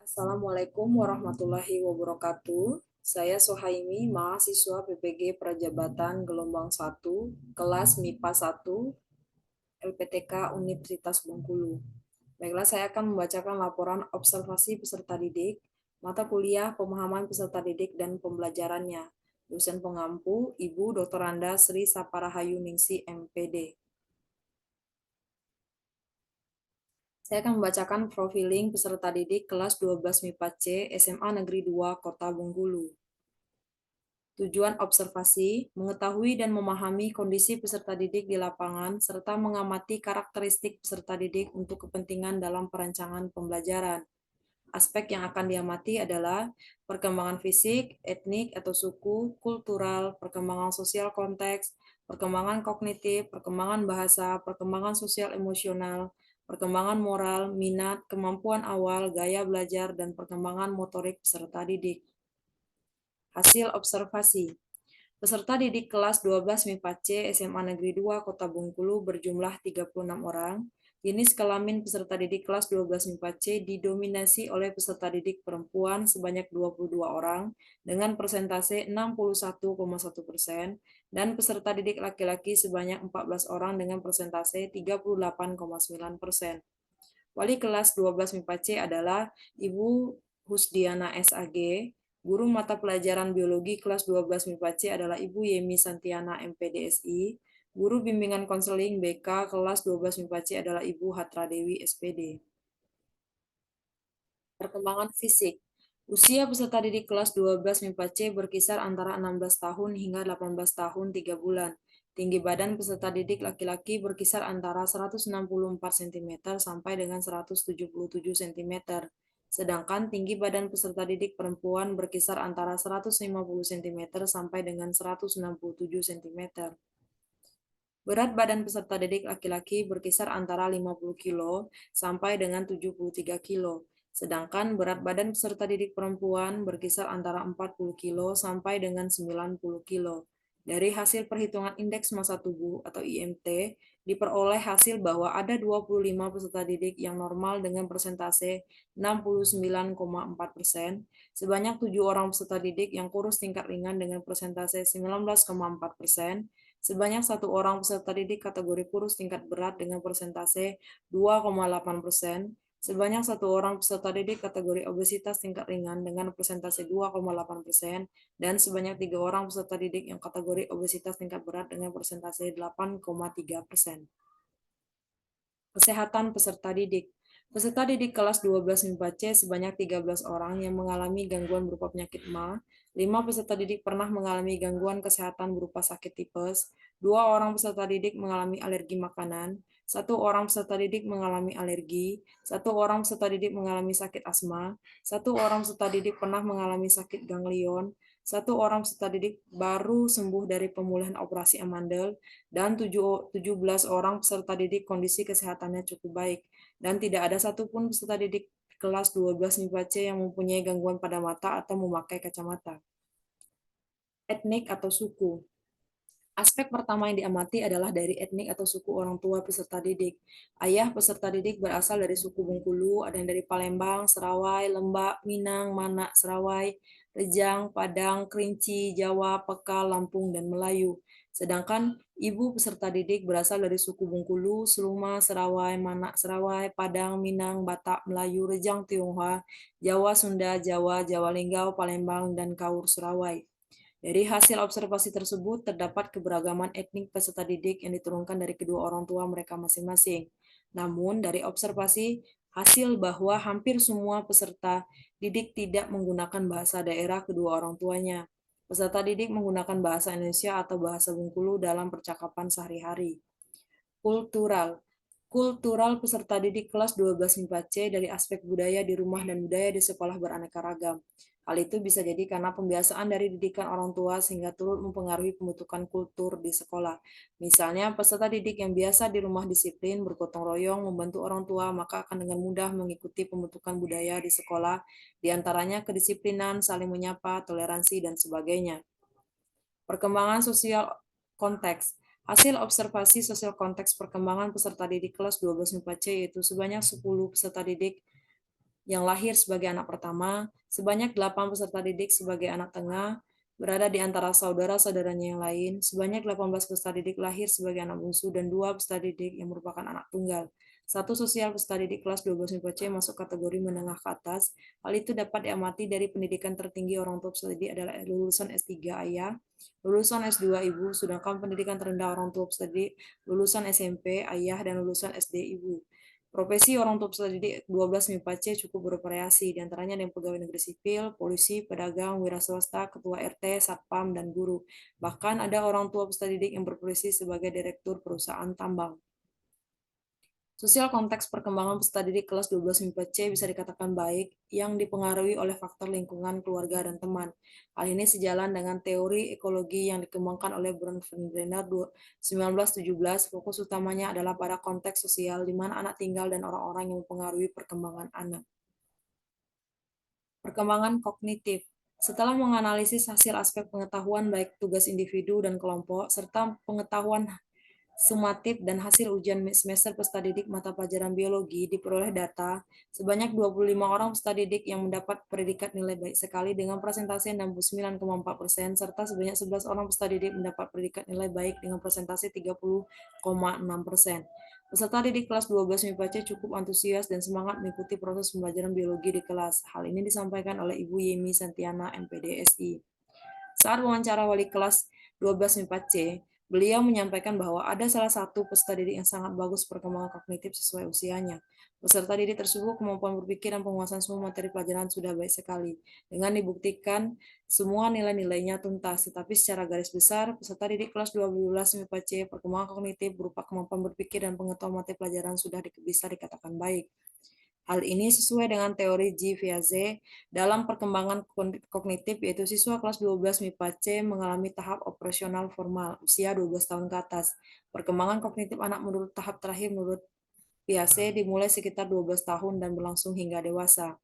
Assalamualaikum warahmatullahi wabarakatuh. Saya Sohaimi, mahasiswa PPG Prajabatan Gelombang 1, kelas MIPA 1, LPTK Universitas Bengkulu. Baiklah, saya akan membacakan laporan observasi peserta didik, mata kuliah pemahaman peserta didik dan pembelajarannya. Dosen pengampu, Ibu Dr. Anda Sri Saparahayu Ningsi, MPD. Saya akan membacakan profiling peserta didik kelas 12 MIPA C, SMA Negeri 2, Kota Bengkulu. Tujuan observasi, mengetahui dan memahami kondisi peserta didik di lapangan, serta mengamati karakteristik peserta didik untuk kepentingan dalam perancangan pembelajaran. Aspek yang akan diamati adalah perkembangan fisik, etnik atau suku, kultural, perkembangan sosial konteks, perkembangan kognitif, perkembangan bahasa, perkembangan sosial emosional, perkembangan moral, minat, kemampuan awal, gaya belajar, dan perkembangan motorik peserta didik. Hasil observasi. Peserta didik kelas 12 MIPA C SMA Negeri 2 Kota Bengkulu berjumlah 36 orang. Jenis kelamin peserta didik kelas 12 MIPA C didominasi oleh peserta didik perempuan sebanyak 22 orang dengan persentase 61,1% dan peserta didik laki-laki sebanyak 14 orang dengan persentase 38,9%. Wali kelas 12 MIPA C adalah Ibu Husdiana SAG. Guru mata pelajaran biologi kelas 12 MIPA C adalah Ibu Yemi Santiana MPDSI. Guru bimbingan konseling BK kelas 12 MIPA C adalah Ibu Hatradewi SPD. Perkembangan fisik. Usia peserta didik kelas 12 MIPA C berkisar antara 16 tahun hingga 18 tahun 3 bulan. Tinggi badan peserta didik laki-laki berkisar antara 164 cm sampai dengan 177 cm. Sedangkan tinggi badan peserta didik perempuan berkisar antara 150 cm sampai dengan 167 cm. Berat badan peserta didik laki-laki berkisar antara 50 kg sampai dengan 73 kg. Sedangkan berat badan peserta didik perempuan berkisar antara 40 kg sampai dengan 90 kg. Dari hasil perhitungan indeks massa tubuh atau IMT, diperoleh hasil bahwa ada 25 peserta didik yang normal dengan persentase 69,4%, sebanyak 7 orang peserta didik yang kurus tingkat ringan dengan persentase 19,4%, sebanyak 1 orang peserta didik kategori kurus tingkat berat dengan persentase 2,8%, sebanyak 1 orang peserta didik kategori obesitas tingkat ringan dengan persentase 2,8%, dan sebanyak 3 orang peserta didik yang kategori obesitas tingkat berat dengan persentase 8,3%. Kesehatan peserta didik. Peserta didik kelas 12 MIPA C sebanyak 13 orang yang mengalami gangguan berupa penyakit MA, 5 peserta didik pernah mengalami gangguan kesehatan berupa sakit tipes, 2 orang peserta didik mengalami alergi makanan, 1 orang peserta didik mengalami alergi, 1 orang peserta didik mengalami sakit asma, 1 orang peserta didik pernah mengalami sakit ganglion, 1 orang peserta didik baru sembuh dari pemulihan operasi amandel, dan 17 orang peserta didik kondisi kesehatannya cukup baik, dan tidak ada satupun peserta didik kelas 12 MIPA C yang mempunyai gangguan pada mata atau memakai kacamata. Etnik atau suku. Aspek pertama yang diamati adalah dari etnik atau suku orang tua peserta didik. Ayah peserta didik berasal dari suku Bengkulu, ada yang dari Palembang, Serawai, Lembak, Minang, Manak, Serawai, Rejang, Padang, Kerinci, Jawa, Peka, Lampung, dan Melayu. Sedangkan ibu peserta didik berasal dari suku Bengkulu, Seluma, Serawai, Manak, Serawai, Padang, Minang, Batak, Melayu, Rejang, Tionghoa, Jawa, Sunda, Jawa, Jawa Linggau, Palembang, dan Kaur, Serawai. Dari hasil observasi tersebut, terdapat keberagaman etnik peserta didik yang diturunkan dari kedua orang tua mereka masing-masing. Namun, dari observasi, hasil bahwa hampir semua peserta didik tidak menggunakan bahasa daerah kedua orang tuanya. Peserta didik menggunakan bahasa Indonesia atau bahasa Bengkulu dalam percakapan sehari-hari. Kultural. Kultural peserta didik kelas 12 MIPA C dari aspek budaya di rumah dan budaya di sekolah beraneka ragam. Hal itu bisa jadi karena pembiasaan dari didikan orang tua sehingga turut mempengaruhi pembentukan kultur di sekolah. Misalnya, peserta didik yang biasa di rumah disiplin, bergotong royong, membantu orang tua, maka akan dengan mudah mengikuti pembentukan budaya di sekolah, diantaranya kedisiplinan, saling menyapa, toleransi, dan sebagainya. Perkembangan sosial konteks. Hasil observasi sosial konteks perkembangan peserta didik kelas 12 MIPA C yaitu sebanyak 10 peserta didik yang lahir sebagai anak pertama, sebanyak 8 peserta didik sebagai anak tengah, berada di antara saudara-saudaranya yang lain, sebanyak 18 peserta didik lahir sebagai anak bungsu, dan 2 peserta didik yang merupakan anak tunggal. Satu sosial peserta didik kelas 12 MIPA C masuk kategori menengah ke atas. Hal itu dapat diamati dari pendidikan tertinggi orang tua peserta didik adalah lulusan S3 ayah, lulusan S2 ibu, sedangkan pendidikan terendah orang tua peserta didik lulusan SMP ayah dan lulusan SD ibu. Profesi orang tua peserta didik 12 MIPA C cukup bervariasi, diantaranya ada yang pegawai negeri sipil, polisi, pedagang, wira swasta, ketua RT, satpam, dan guru. Bahkan ada orang tua peserta didik yang berprofesi sebagai direktur perusahaan tambang. Sosial konteks perkembangan peserta didik kelas 12 MIPA C bisa dikatakan baik, yang dipengaruhi oleh faktor lingkungan, keluarga, dan teman. Hal ini sejalan dengan teori ekologi yang dikembangkan oleh Brun van Brenner 1917. Fokus utamanya adalah pada konteks sosial di mana anak tinggal dan orang-orang yang mempengaruhi perkembangan anak. Perkembangan kognitif. Setelah menganalisis hasil aspek pengetahuan baik tugas individu dan kelompok, serta pengetahuan sumatif dan hasil ujian semester peserta didik mata pelajaran biologi, diperoleh data sebanyak 25 orang peserta didik yang mendapat predikat nilai baik sekali dengan persentase 69,4%, serta sebanyak 11 orang peserta didik mendapat predikat nilai baik dengan persentase 30,6%. Peserta didik kelas 12 MIPA C cukup antusias dan semangat mengikuti proses pembelajaran biologi di kelas. Hal ini disampaikan oleh Ibu Yemi Santiana, MPD SI. Saat wawancara wali kelas 12 MIPA C, beliau menyampaikan bahwa ada salah satu peserta didik yang sangat bagus perkembangan kognitif sesuai usianya. Peserta didik tersebut kemampuan berpikir dan penguasaan semua materi pelajaran sudah baik sekali, dengan dibuktikan semua nilai-nilainya tuntas. Tetapi secara garis besar, peserta didik kelas 12 MIPA C perkembangan kognitif berupa kemampuan berpikir dan pengetahuan materi pelajaran sudah bisa dikatakan baik. Hal ini sesuai dengan teori G. Piaget dalam perkembangan kognitif, yaitu siswa kelas 12 MIPA C mengalami tahap operasional formal, usia 12 tahun ke atas. Perkembangan kognitif anak menurut tahap terakhir menurut Piaget dimulai sekitar 12 tahun dan berlangsung hingga dewasa.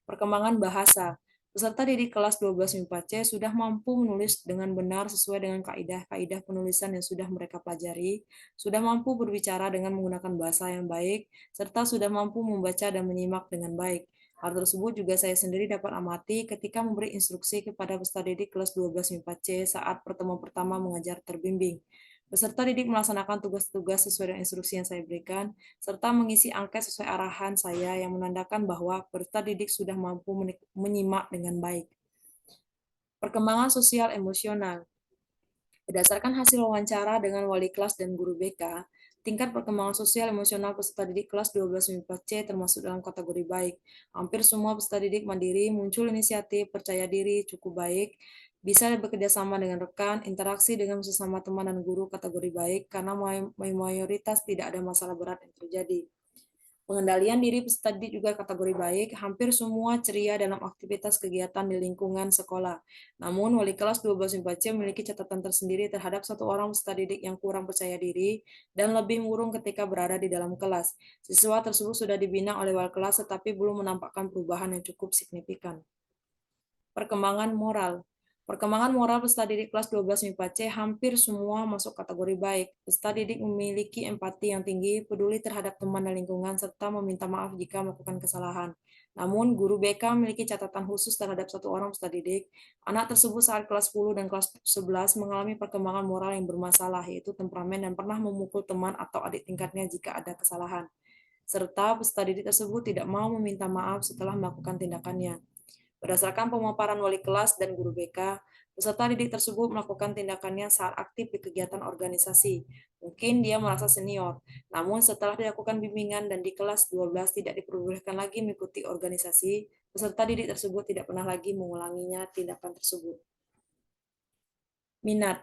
Perkembangan bahasa. Peserta didik kelas 12 MIPA C sudah mampu menulis dengan benar sesuai dengan kaidah-kaidah penulisan yang sudah mereka pelajari, sudah mampu berbicara dengan menggunakan bahasa yang baik, serta sudah mampu membaca dan menyimak dengan baik. Hal tersebut juga saya sendiri dapat amati ketika memberi instruksi kepada peserta didik kelas 12 MIPA C saat pertemuan pertama mengajar terbimbing. Peserta didik melaksanakan tugas-tugas sesuai dengan instruksi yang saya berikan, serta mengisi angket sesuai arahan saya yang menandakan bahwa peserta didik sudah mampu menyimak dengan baik. Perkembangan sosial emosional. Berdasarkan hasil wawancara dengan wali kelas dan guru BK, tingkat perkembangan sosial emosional peserta didik kelas 12 MIPA C termasuk dalam kategori baik. Hampir semua peserta didik mandiri, muncul inisiatif, percaya diri, cukup baik, bisa bekerja sama dengan rekan, interaksi dengan sesama teman dan guru kategori baik, karena mayoritas tidak ada masalah berat yang terjadi. Pengendalian diri peserta didik juga kategori baik, hampir semua ceria dalam aktivitas kegiatan di lingkungan sekolah. Namun, wali kelas 12 MIPA C memiliki catatan tersendiri terhadap satu orang peserta didik yang kurang percaya diri dan lebih murung ketika berada di dalam kelas. Siswa tersebut sudah dibina oleh wali kelas tetapi belum menampakkan perubahan yang cukup signifikan. Perkembangan moral. Perkembangan moral peserta didik kelas 12 MIPA C hampir semua masuk kategori baik. Peserta didik memiliki empati yang tinggi, peduli terhadap teman dan lingkungan, serta meminta maaf jika melakukan kesalahan. Namun, guru BK memiliki catatan khusus terhadap satu orang peserta didik. Anak tersebut saat kelas 10 dan kelas 11 mengalami perkembangan moral yang bermasalah, yaitu temperamen dan pernah memukul teman atau adik tingkatnya jika ada kesalahan. Serta peserta didik tersebut tidak mau meminta maaf setelah melakukan tindakannya. Berdasarkan pemaparan wali kelas dan guru BK, peserta didik tersebut melakukan tindakannya saat aktif di kegiatan organisasi. Mungkin dia merasa senior, namun setelah dilakukan bimbingan dan di kelas 12 tidak diperbolehkan lagi mengikuti organisasi, peserta didik tersebut tidak pernah lagi mengulanginya tindakan tersebut. Minat.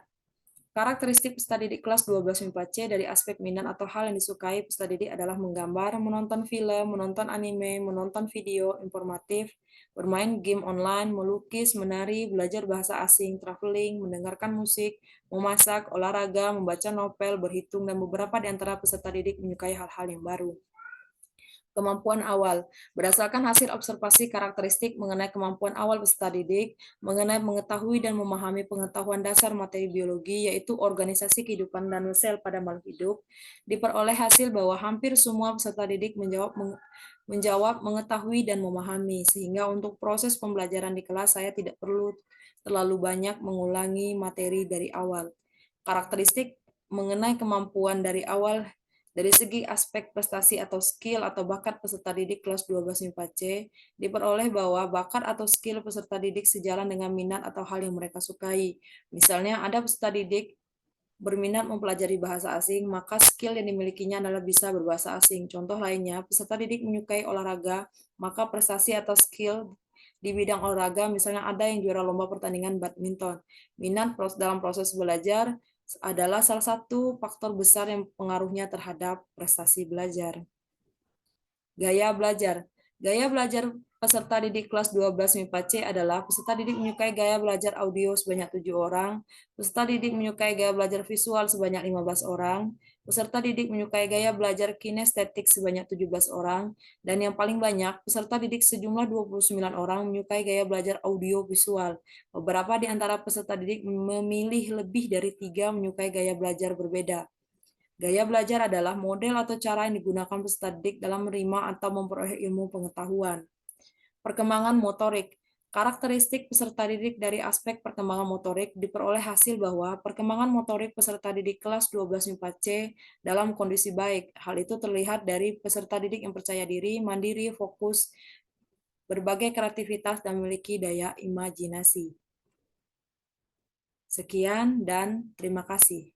Karakteristik peserta didik kelas 12 MIPA C dari aspek minat atau hal yang disukai peserta didik adalah menggambar, menonton film, menonton anime, menonton video informatif, bermain game online, melukis, menari, belajar bahasa asing, traveling, mendengarkan musik, memasak, olahraga, membaca novel, berhitung, dan beberapa di antara peserta didik menyukai hal-hal yang baru. Kemampuan awal. Berdasarkan hasil observasi karakteristik mengenai kemampuan awal peserta didik, mengenai mengetahui dan memahami pengetahuan dasar materi biologi, yaitu organisasi kehidupan dan sel pada makhluk hidup, diperoleh hasil bahwa hampir semua peserta didik menjawab mengetahui dan memahami, sehingga untuk proses pembelajaran di kelas saya tidak perlu terlalu banyak mengulangi materi dari awal. Karakteristik mengenai kemampuan dari awal dari segi aspek prestasi atau skill atau bakat peserta didik kelas 12 MIPA C, diperoleh bahwa bakat atau skill peserta didik sejalan dengan minat atau hal yang mereka sukai. Misalnya ada peserta didik berminat mempelajari bahasa asing, maka skill yang dimilikinya adalah bisa berbahasa asing. Contoh lainnya, peserta didik menyukai olahraga, maka prestasi atau skill di bidang olahraga, misalnya ada yang juara lomba pertandingan badminton. Minat dalam proses belajar adalah salah satu faktor besar yang pengaruhnya terhadap prestasi belajar. Gaya belajar. Gaya belajar peserta didik kelas 12 MIPA C adalah peserta didik menyukai gaya belajar audio sebanyak 7 orang, peserta didik menyukai gaya belajar visual sebanyak 15 orang, peserta didik menyukai gaya belajar kinestetik sebanyak 17 orang, dan yang paling banyak, peserta didik sejumlah 29 orang menyukai gaya belajar audio visual. Beberapa di antara peserta didik memilih lebih dari 3 menyukai gaya belajar berbeda. Gaya belajar adalah model atau cara yang digunakan peserta didik dalam menerima atau memperoleh ilmu pengetahuan. Perkembangan motorik. Karakteristik peserta didik dari aspek perkembangan motorik diperoleh hasil bahwa perkembangan motorik peserta didik kelas 12 MIPA C dalam kondisi baik. Hal itu terlihat dari peserta didik yang percaya diri, mandiri, fokus, berbagai kreativitas, dan memiliki daya imajinasi. Sekian dan terima kasih.